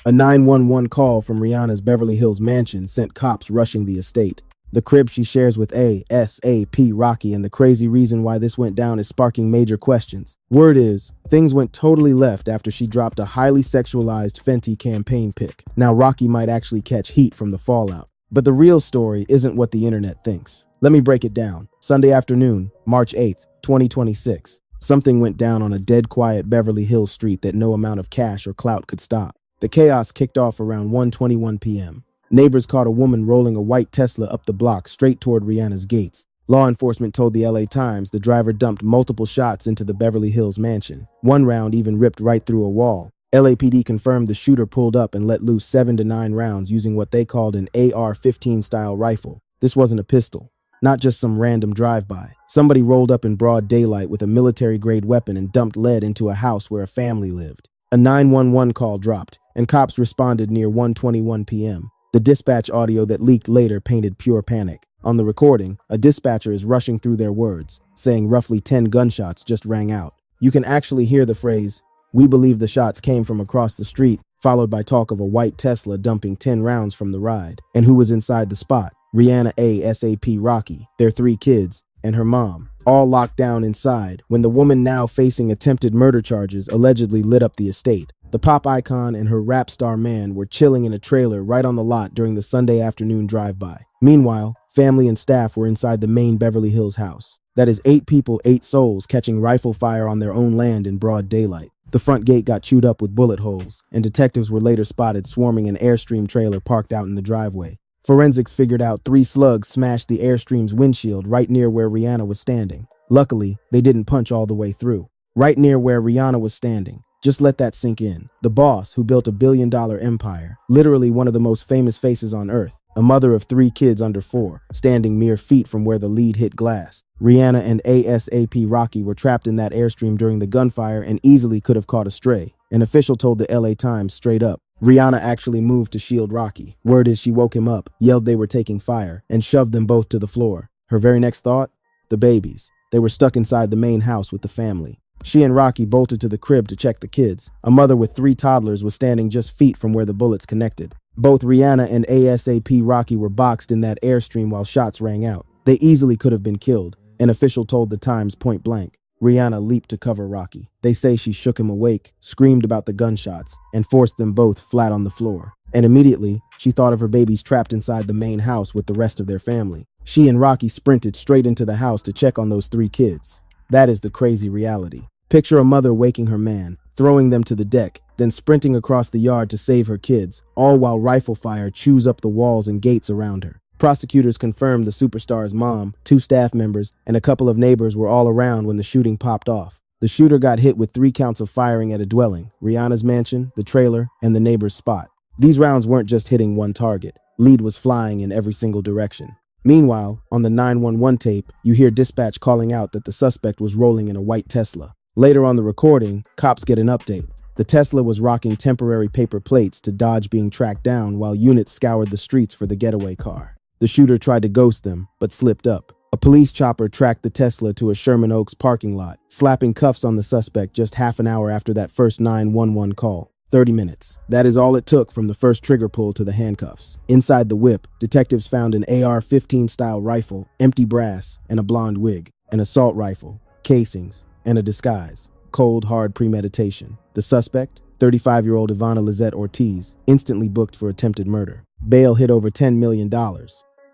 A 911 call from Rihanna's Beverly Hills mansion sent cops rushing the estate. The crib she shares with ASAP Rocky, and the crazy reason why this went down is sparking major questions. Word is, things went totally left after she dropped a highly sexualized Fenty campaign pic. Now Rocky might actually catch heat from the fallout. But the real story isn't what the internet thinks. Let me break it down. Sunday afternoon, March 8th, 2026. Something went down on a dead quiet Beverly Hills street that no amount of cash or clout could stop. The chaos kicked off around 1:21 p.m. Neighbors caught a woman rolling a white Tesla up the block straight toward Rihanna's gates. Law enforcement told the LA Times the driver dumped multiple shots into the Beverly Hills mansion. One round even ripped right through a wall. LAPD confirmed the shooter pulled up and let loose 7 to 9 rounds using what they called an AR-15 style rifle. This wasn't a pistol, not just some random drive-by. Somebody rolled up in broad daylight with a military-grade weapon and dumped lead into a house where a family lived. A 911 call dropped, and cops responded near 1:21 p.m. The dispatch audio that leaked later painted pure panic. On the recording, a dispatcher is rushing through their words, saying roughly 10 gunshots just rang out. You can actually hear the phrase, "We believe the shots came from across the street," followed by talk of a white Tesla dumping 10 rounds from the ride. And who was inside the spot? Rihanna ASAP Rocky, their 3 kids, and her mom, all locked down inside when the woman now facing attempted murder charges allegedly lit up the estate. The pop icon and her rap star man were chilling in a trailer right on the lot during the Sunday afternoon drive-by. Meanwhile, family and staff were inside the main Beverly Hills house. That is 8 people, 8 souls catching rifle fire on their own land in broad daylight. The front gate got chewed up with bullet holes, and detectives were later spotted swarming an Airstream trailer parked out in the driveway. Forensics figured out 3 slugs smashed the Airstream's windshield right near where Rihanna was standing. Luckily, they didn't punch all the way through. Right near where Rihanna was standing. Just let that sink in. The boss, who built a billion-dollar empire, literally one of the most famous faces on earth, a mother of 3 kids under 4, standing mere feet from where the lead hit glass. Rihanna and ASAP Rocky were trapped in that Airstream during the gunfire and easily could have caught a stray. An official told the LA Times straight up, Rihanna actually moved to shield Rocky. Word is she woke him up, yelled they were taking fire, and shoved them both to the floor. Her very next thought? The babies. They were stuck inside the main house with the family. She and Rocky bolted to the crib to check the kids. A mother with 3 toddlers was standing just feet from where the bullets connected. Both Rihanna and ASAP Rocky were boxed in that Airstream while shots rang out. They easily could have been killed. An official told the Times point blank. Rihanna leaped to cover Rocky. They say she shook him awake, screamed about the gunshots, and forced them both flat on the floor. And immediately, she thought of her babies trapped inside the main house with the rest of their family. She and Rocky sprinted straight into the house to check on those 3 kids. That is the crazy reality. Picture a mother waking her man, throwing them to the deck, then sprinting across the yard to save her kids, all while rifle fire chews up the walls and gates around her. Prosecutors confirmed the superstar's mom, 2 staff members, and a couple of neighbors were all around when the shooting popped off. The shooter got hit with 3 counts of firing at a dwelling, Rihanna's mansion, the trailer, and the neighbor's spot. These rounds weren't just hitting one target. Lead was flying in every single direction. Meanwhile, on the 911 tape, you hear dispatch calling out that the suspect was rolling in a white Tesla. Later on the recording, cops get an update. The Tesla was rocking temporary paper plates to dodge being tracked down while units scoured the streets for the getaway car. The shooter tried to ghost them, but slipped up. A police chopper tracked the Tesla to a Sherman Oaks parking lot, slapping cuffs on the suspect just half an hour after that first 911 call. 30 minutes. That is all it took from the first trigger pull to the handcuffs. Inside the whip, detectives found an AR-15 style rifle, empty brass, and a blonde wig, an assault rifle, casings, and a disguise. Cold, hard premeditation. The suspect, 35-year-old Ivana Lizette Ortiz, instantly booked for attempted murder. Bail hit over $10 million.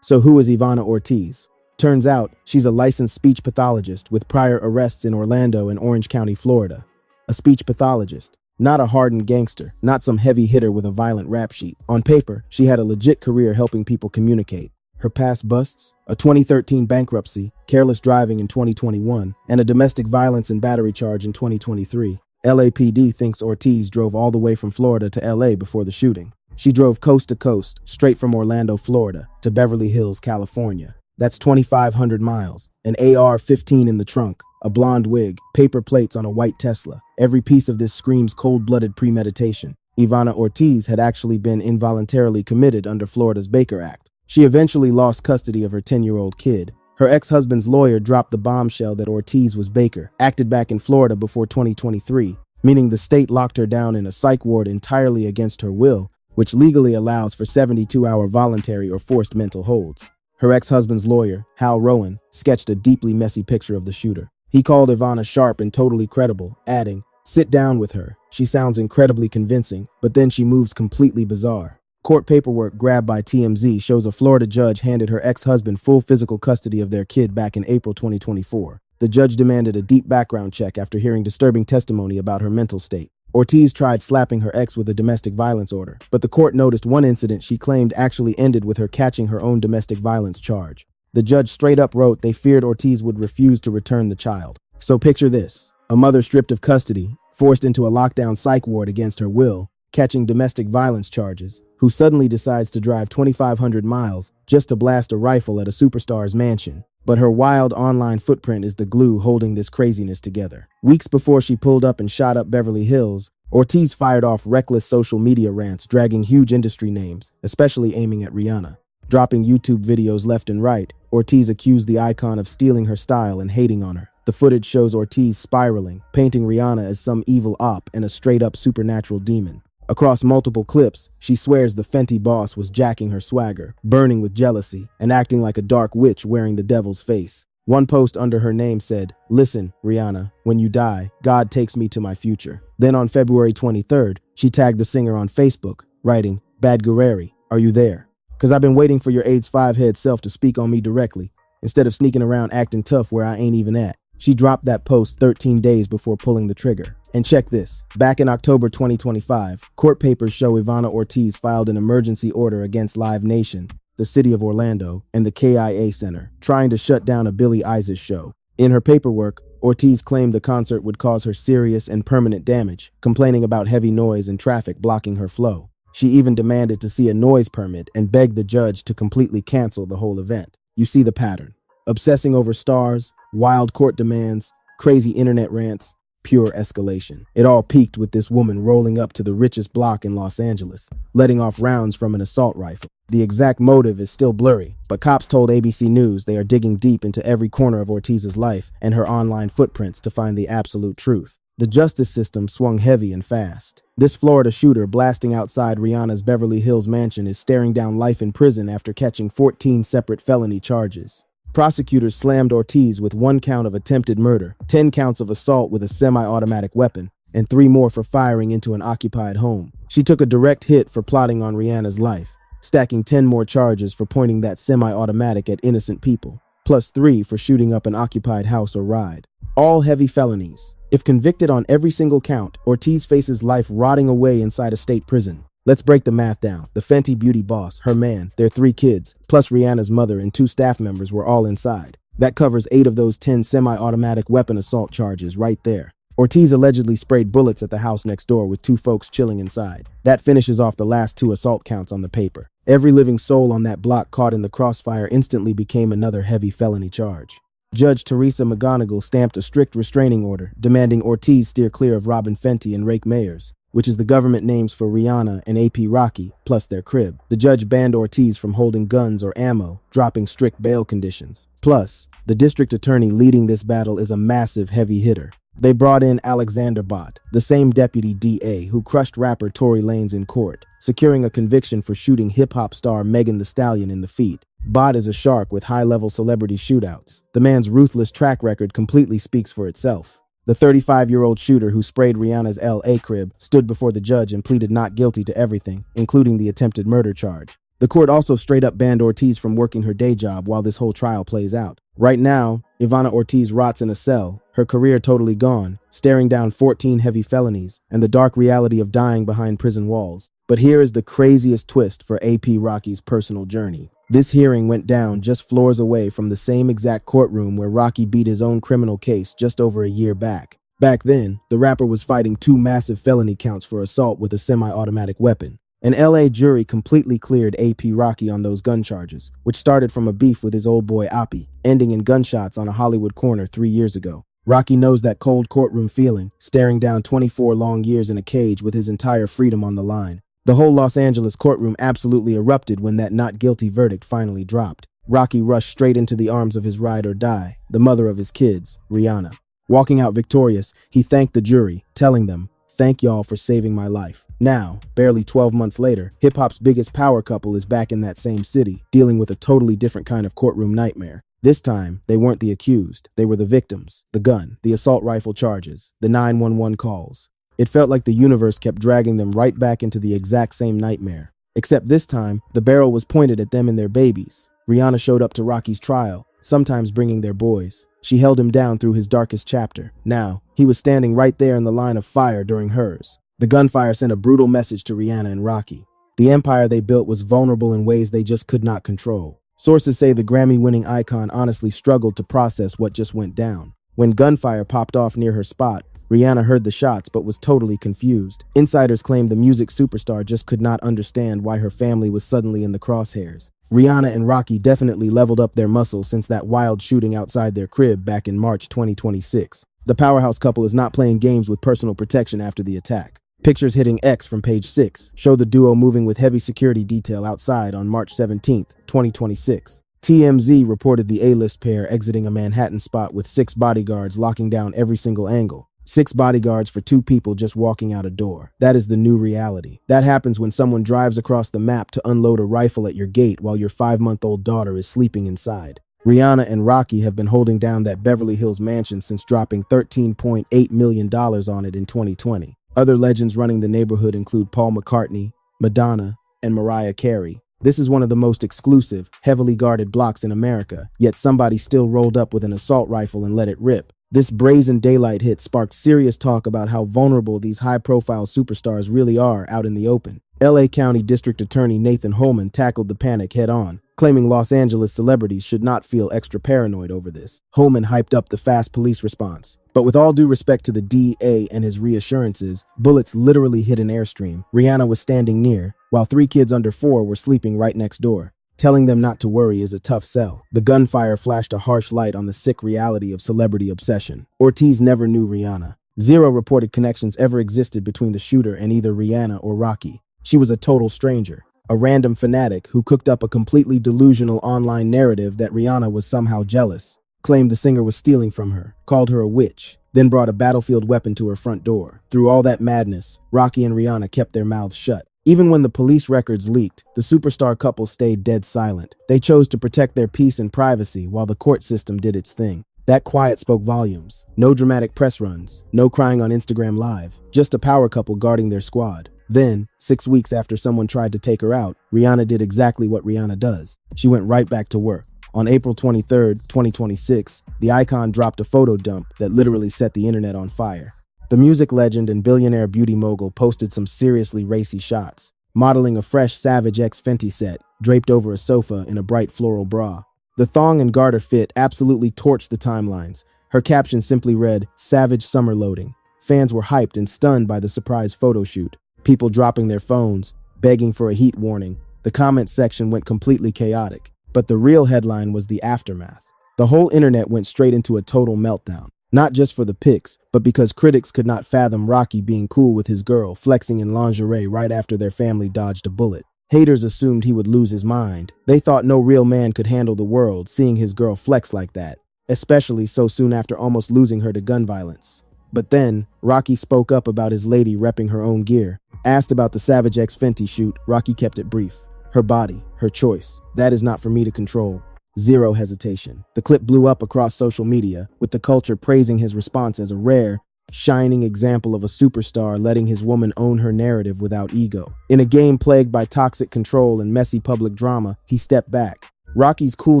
So who is Ivana Ortiz? Turns out, she's a licensed speech pathologist with prior arrests in Orlando and Orange County, Florida. A speech pathologist. Not a hardened gangster, not some heavy hitter with a violent rap sheet. On paper, she had a legit career helping people communicate. Her past busts, a 2013 bankruptcy, careless driving in 2021, and a domestic violence and battery charge in 2023. LAPD thinks Ortiz drove all the way from Florida to LA before the shooting. She drove coast to coast, straight from Orlando, Florida, to Beverly Hills, California. That's 2,500 miles, an AR-15 in the trunk, a blonde wig, paper plates on a white Tesla. Every piece of this screams cold-blooded premeditation. Ivana Ortiz had actually been involuntarily committed under Florida's Baker Act. She eventually lost custody of her 10-year-old kid. Her ex-husband's lawyer dropped the bombshell that Ortiz was Baker, acted back in Florida before 2023. meaning the state locked her down in a psych ward entirely against her will, which legally allows for 72-hour voluntary or forced mental holds. Her ex-husband's lawyer, Hal Rowan, sketched a deeply messy picture of the shooter. He called Ivana sharp and totally credible, adding, "Sit down with her. She sounds incredibly convincing, but then she moves completely bizarre." Court paperwork grabbed by TMZ shows a Florida judge handed her ex-husband full physical custody of their kid back in April 2024. The judge demanded a deep background check after hearing disturbing testimony about her mental state. Ortiz tried slapping her ex with a domestic violence order, but the court noticed one incident she claimed actually ended with her catching her own domestic violence charge. The judge straight up wrote they feared Ortiz would refuse to return the child. So picture this: a mother stripped of custody, forced into a lockdown psych ward against her will, catching domestic violence charges, who suddenly decides to drive 2,500 miles just to blast a rifle at a superstar's mansion. But her wild online footprint is the glue holding this craziness together. Weeks before she pulled up and shot up Beverly Hills, Ortiz fired off reckless social media rants dragging huge industry names, especially aiming at Rihanna. Dropping YouTube videos left and right, Ortiz accused the icon of stealing her style and hating on her. The footage shows Ortiz spiraling, painting Rihanna as some evil op and a straight-up supernatural demon. Across multiple clips, she swears the Fenty boss was jacking her swagger, burning with jealousy, and acting like a dark witch wearing the devil's face. One post under her name said, "Listen, Rihanna, when you die, God takes me to my future." Then on February 23rd, she tagged the singer on Facebook, writing, "Bad Guerreri, are you there? 'Cause I've been waiting for your AIDS 5-head self to speak on me directly, instead of sneaking around acting tough where I ain't even at." She dropped that post 13 days before pulling the trigger. And check this. Back in October 2025, court papers show Ivana Ortiz filed an emergency order against Live Nation, the city of Orlando, and the KIA Center, trying to shut down a Billie Eilish show. In her paperwork, Ortiz claimed the concert would cause her serious and permanent damage, complaining about heavy noise and traffic blocking her flow. She even demanded to see a noise permit and begged the judge to completely cancel the whole event. You see the pattern. Obsessing over stars, wild court demands, crazy internet rants, pure escalation. It all peaked with this woman rolling up to the richest block in Los Angeles, letting off rounds from an assault rifle. The exact motive is still blurry, but cops told ABC News they are digging deep into every corner of Ortiz's life and her online footprints to find the absolute truth. The justice system swung heavy and fast. This Florida shooter blasting outside Rihanna's Beverly Hills mansion is staring down life in prison after catching 14 separate felony charges. Prosecutors slammed Ortiz with 1 count of attempted murder, 10 counts of assault with a semi-automatic weapon, and 3 more for firing into an occupied home. She took a direct hit for plotting on Rihanna's life, stacking 10 more charges for pointing that semi-automatic at innocent people, plus 3 for shooting up an occupied house or ride. All heavy felonies. If convicted on every single count, Ortiz faces life rotting away inside a state prison. Let's break the math down. The Fenty beauty boss, her man, their 3 kids, plus Rihanna's mother and 2 staff members were all inside. That covers 8 of those 10 semi-automatic weapon assault charges right there. Ortiz allegedly sprayed bullets at the house next door with 2 folks chilling inside. That finishes off the last 2 assault counts on the paper. Every living soul on that block caught in the crossfire instantly became another heavy felony charge. Judge Teresa McGonigal stamped a strict restraining order, demanding Ortiz steer clear of Robin Fenty and Rake Mayers, which is the government names for Rihanna and AP Rocky, plus their crib. The judge banned Ortiz from holding guns or ammo, dropping strict bail conditions. Plus, the district attorney leading this battle is a massive heavy hitter. They brought in Alexander Bott, the same deputy DA who crushed rapper Tory Lanez in court, securing a conviction for shooting hip-hop star Megan Thee Stallion in the feet. Bott is a shark with high-level celebrity shootouts. The man's ruthless track record completely speaks for itself. The 35-year-old shooter who sprayed Rihanna's LA crib stood before the judge and pleaded not guilty to everything, including the attempted murder charge. The court also straight up banned Ortiz from working her day job while this whole trial plays out. Right now, Ivana Ortiz rots in a cell, her career totally gone, staring down 14 heavy felonies and the dark reality of dying behind prison walls. But here is the craziest twist for AP Rocky's personal journey. This hearing went down just floors away from the same exact courtroom where Rocky beat his own criminal case just over a year back. Back then, the rapper was fighting 2 massive felony counts for assault with a semi-automatic weapon. An LA jury completely cleared AP Rocky on those gun charges, which started from a beef with his old boy Oppie, ending in gunshots on a Hollywood corner 3 years ago. Rocky knows that cold courtroom feeling, staring down 24 long years in a cage with his entire freedom on the line. The whole Los Angeles courtroom absolutely erupted when that not guilty verdict finally dropped. Rocky rushed straight into the arms of his ride or die, the mother of his kids, Rihanna. Walking out victorious, he thanked the jury, telling them, Thank y'all for saving my life. Now, barely 12 months later, hip-hop's biggest power couple is back in that same city, dealing with a totally different kind of courtroom nightmare. This time, they weren't the accused, they were the victims. The gun, the assault rifle charges, the 911 calls. It felt like the universe kept dragging them right back into the exact same nightmare. Except this time, the barrel was pointed at them and their babies. Rihanna showed up to Rocky's trial, sometimes bringing their boys. She held him down through his darkest chapter. Now, he was standing right there in the line of fire during hers. The gunfire sent a brutal message to Rihanna and Rocky. The empire they built was vulnerable in ways they just could not control. Sources say the Grammy-winning icon honestly struggled to process what just went down. When gunfire popped off near her spot, Rihanna heard the shots but was totally confused. Insiders claim the music superstar just could not understand why her family was suddenly in the crosshairs. Rihanna and Rocky definitely leveled up their muscle since that wild shooting outside their crib back in March 2026. The powerhouse couple is not playing games with personal protection after the attack. Pictures hitting X from page 6 show the duo moving with heavy security detail outside on March 17, 2026. TMZ reported the A-list pair exiting a Manhattan spot with 6 bodyguards locking down every single angle. 6 bodyguards for 2 people just walking out a door. That is the new reality. That happens when someone drives across the map to unload a rifle at your gate while your 5-month-old daughter is sleeping inside. Rihanna and Rocky have been holding down that Beverly Hills mansion since dropping $13.8 million on it in 2020. Other legends running the neighborhood include Paul McCartney, Madonna, and Mariah Carey. This is one of the most exclusive, heavily guarded blocks in America, yet somebody still rolled up with an assault rifle and let it rip. This brazen daylight hit sparked serious talk about how vulnerable these high-profile superstars really are out in the open. LA County District Attorney Nathan Holman tackled the panic head-on, claiming Los Angeles celebrities should not feel extra paranoid over this. Holman hyped up the fast police response. But with all due respect to the DA and his reassurances, bullets literally hit an airstream. Rihanna was standing near, while 3 kids under 4 were sleeping right next door. Telling them not to worry is a tough sell. The gunfire flashed a harsh light on the sick reality of celebrity obsession. Ortiz never knew Rihanna. 0 reported connections ever existed between the shooter and either Rihanna or Rocky. She was a total stranger, a random fanatic who cooked up a completely delusional online narrative that Rihanna was somehow jealous, claimed the singer was stealing from her, called her a witch, then brought a battlefield weapon to her front door. Through all that madness, Rocky and Rihanna kept their mouths shut. Even when the police records leaked, the superstar couple stayed dead silent. They chose to protect their peace and privacy while the court system did its thing. That quiet spoke volumes. No dramatic press runs, no crying on Instagram Live, just a power couple guarding their squad. Then, 6 weeks after someone tried to take her out, Rihanna did exactly what Rihanna does. She went right back to work. On April 23, 2026, the icon dropped a photo dump that literally set the internet on fire. The music legend and billionaire beauty mogul posted some seriously racy shots, modeling a fresh Savage X Fenty set, draped over a sofa in a bright floral bra. The thong and garter fit absolutely torched the timelines. Her caption simply read, "Savage Summer Loading." Fans were hyped and stunned by the surprise photo shoot. People dropping their phones, begging for a heat warning. The comments section went completely chaotic. But the real headline was the aftermath. The whole internet went straight into a total meltdown. Not just for the pics, but because critics could not fathom Rocky being cool with his girl, flexing in lingerie right after their family dodged a bullet. Haters assumed he would lose his mind. They thought no real man could handle the world, seeing his girl flex like that, especially so soon after almost losing her to gun violence. But then, Rocky spoke up about his lady repping her own gear. Asked about the Savage X Fenty shoot, Rocky kept it brief. Her body, her choice. That is not for me to control. 0 hesitation. The clip blew up across social media, with the culture praising his response as a rare, shining example of a superstar letting his woman own her narrative without ego. In a game plagued by toxic control and messy public drama, he stepped back. Rocky's cool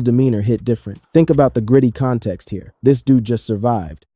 demeanor hit different. Think about the gritty context here. This dude just survived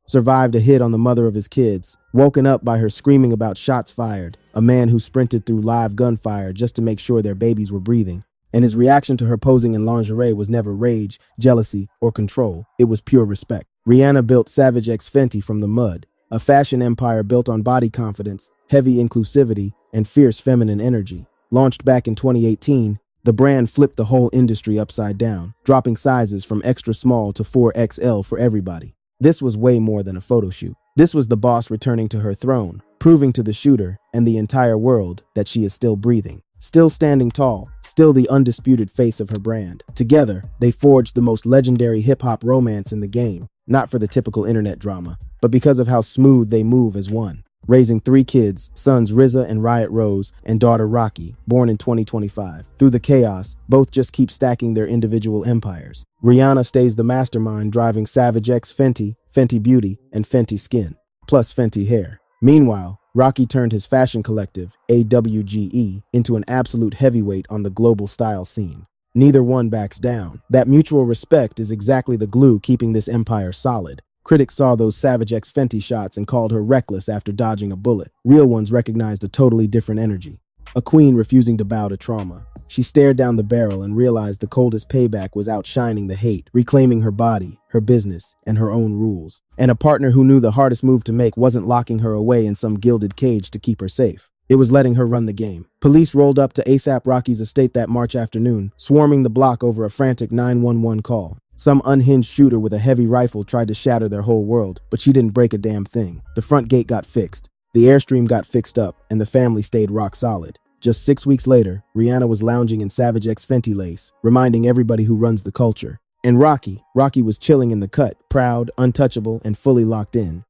a hit on the mother of his kids, woken up by her screaming about shots fired, a man who sprinted through live gunfire just to make sure their babies were breathing. And his reaction to her posing in lingerie was never rage, jealousy, or control. It was pure respect. Rihanna built Savage X Fenty from the mud, a fashion empire built on body confidence, heavy inclusivity, and fierce feminine energy. Launched back in 2018, the brand flipped the whole industry upside down, dropping sizes from extra small to 4XL for everybody. This was way more than a photo shoot. This was the boss returning to her throne, proving to the shooter and the entire world that she is still breathing. Still standing tall, still the undisputed face of her brand. Together, they forged the most legendary hip-hop romance in the game, not for the typical internet drama, but because of how smooth they move as one. raising 3 kids, sons Rizza and Riot Rose, and daughter Rocky, born in 2025. Through the chaos, both just keep stacking their individual empires. Rihanna stays the mastermind, driving Savage X Fenty, Fenty Beauty, and Fenty Skin, plus Fenty Hair. Meanwhile, Rocky turned his fashion collective, AWGE, into an absolute heavyweight on the global style scene. Neither one backs down. That mutual respect is exactly the glue keeping this empire solid. Critics saw those Savage X Fenty shots and called her reckless after dodging a bullet. Real ones recognized a totally different energy. A queen refusing to bow to trauma. She stared down the barrel and realized the coldest payback was outshining the hate, reclaiming her body, her business, and her own rules. And a partner who knew the hardest move to make wasn't locking her away in some gilded cage to keep her safe. It was letting her run the game. Police rolled up to ASAP Rocky's estate that March afternoon, swarming the block over a frantic 911 call. Some unhinged shooter with a heavy rifle tried to shatter their whole world, but she didn't break a damn thing. The front gate got fixed, the Airstream got fixed up, and the family stayed rock solid. Just 6 weeks later, Rihanna was lounging in Savage X Fenty lace, reminding everybody who runs the culture. And Rocky was chilling in the cut, proud, untouchable, and fully locked in.